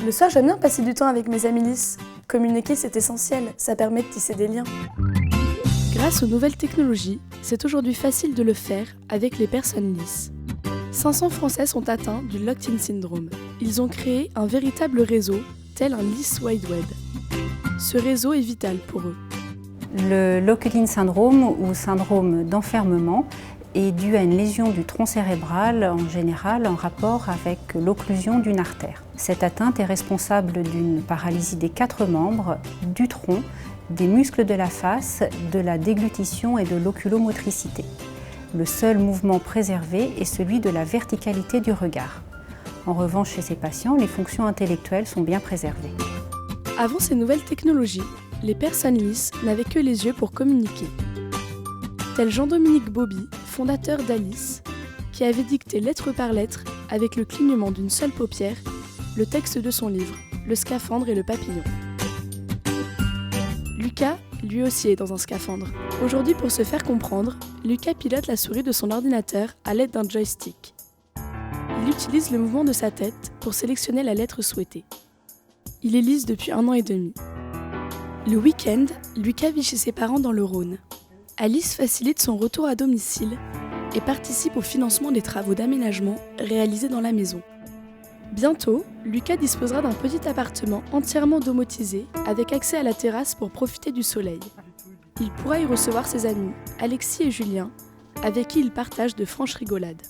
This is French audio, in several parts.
Le soir, j'aime bien passer du temps avec mes amis lisses. Communiquer, c'est essentiel, ça permet de tisser des liens. Grâce aux nouvelles technologies, c'est aujourd'hui facile de le faire avec les personnes lisses. 500 Français sont atteints du locked-in syndrome. Ils ont créé un véritable réseau, tel un lisse Wide Web. Ce réseau est vital pour eux. Le locked-in syndrome ou syndrome d'enfermement est dû à une lésion du tronc cérébral, en général en rapport avec l'occlusion d'une artère. Cette atteinte est responsable d'une paralysie des 4 membres, du tronc, des muscles de la face, de la déglutition et de l'oculomotricité. Le seul mouvement préservé est celui de la verticalité du regard. En revanche, chez ces patients, les fonctions intellectuelles sont bien préservées. Avant ces nouvelles technologies, les personnes lisses n'avaient que les yeux pour communiquer. Tel Jean-Dominique Bauby, fondateur d'Alice, qui avait dicté lettre par lettre, avec le clignement d'une seule paupière, le texte de son livre, Le scaphandre et le papillon. Lucas, lui aussi, est dans un scaphandre. Aujourd'hui, pour se faire comprendre, Lucas pilote la souris de son ordinateur à l'aide d'un joystick. Il utilise le mouvement de sa tête pour sélectionner la lettre souhaitée. Il est lisse depuis 1 an et demi. Le week-end, Lucas vit chez ses parents dans le Rhône. Alice facilite son retour à domicile et participe au financement des travaux d'aménagement réalisés dans la maison. Bientôt, Lucas disposera d'un petit appartement entièrement domotisé avec accès à la terrasse pour profiter du soleil. Il pourra y recevoir ses amis, Alexis et Julien, avec qui il partage de franches rigolades.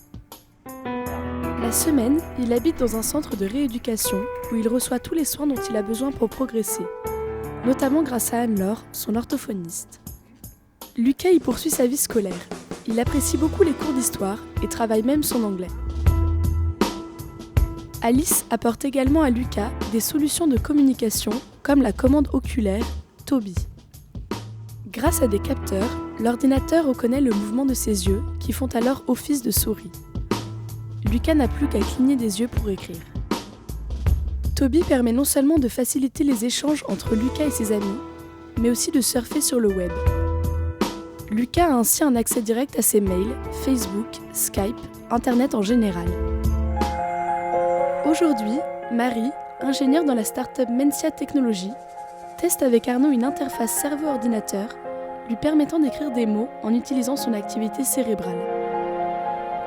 La semaine, il habite dans un centre de rééducation où il reçoit tous les soins dont il a besoin pour progresser, notamment grâce à Anne-Laure, son orthophoniste. Lucas y poursuit sa vie scolaire. Il apprécie beaucoup les cours d'histoire et travaille même son anglais. Alice apporte également à Lucas des solutions de communication comme la commande oculaire Toby. Grâce à des capteurs, l'ordinateur reconnaît le mouvement de ses yeux qui font alors office de souris. Lucas n'a plus qu'à cligner des yeux pour écrire. Toby permet non seulement de faciliter les échanges entre Lucas et ses amis, mais aussi de surfer sur le web. Lucas a ainsi un accès direct à ses mails, Facebook, Skype, Internet en général. Aujourd'hui, Marie, ingénieure dans la start-up Mencia Technologies, teste avec Arnaud une interface cerveau-ordinateur lui permettant d'écrire des mots en utilisant son activité cérébrale.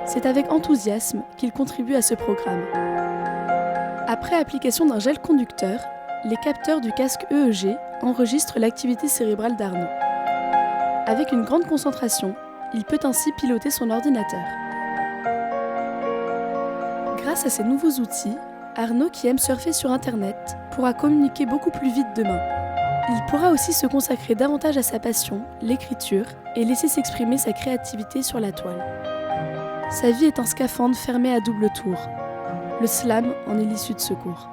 C'est avec enthousiasme qu'il contribue à ce programme. Après application d'un gel conducteur, les capteurs du casque EEG enregistrent l'activité cérébrale d'Arnaud. Avec une grande concentration, il peut ainsi piloter son ordinateur. Grâce à ces nouveaux outils, Arnaud, qui aime surfer sur Internet, pourra communiquer beaucoup plus vite demain. Il pourra aussi se consacrer davantage à sa passion, l'écriture, et laisser s'exprimer sa créativité sur la toile. Sa vie est un scaphandre fermé à double tour. Le slam en est l'issue de secours.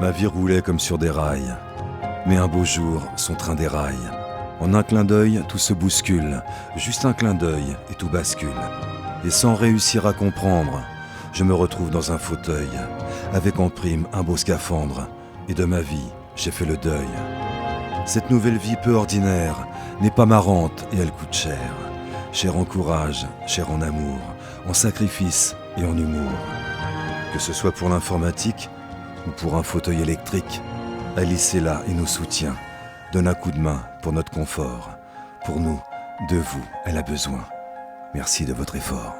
Ma vie roulait comme sur des rails. Mais un beau jour, son train déraille. En un clin d'œil, tout se bouscule. Juste un clin d'œil et tout bascule. Et sans réussir à comprendre, je me retrouve dans un fauteuil, avec en prime un beau scaphandre. Et de ma vie, j'ai fait le deuil. Cette nouvelle vie peu ordinaire n'est pas marrante et elle coûte cher. Cher en courage, cher en amour, en sacrifice et en humour. Que ce soit pour l'informatique ou pour un fauteuil électrique, Alice est là et nous soutient. Donne un coup de main pour notre confort. Pour nous, de vous, elle a besoin. Merci de votre effort.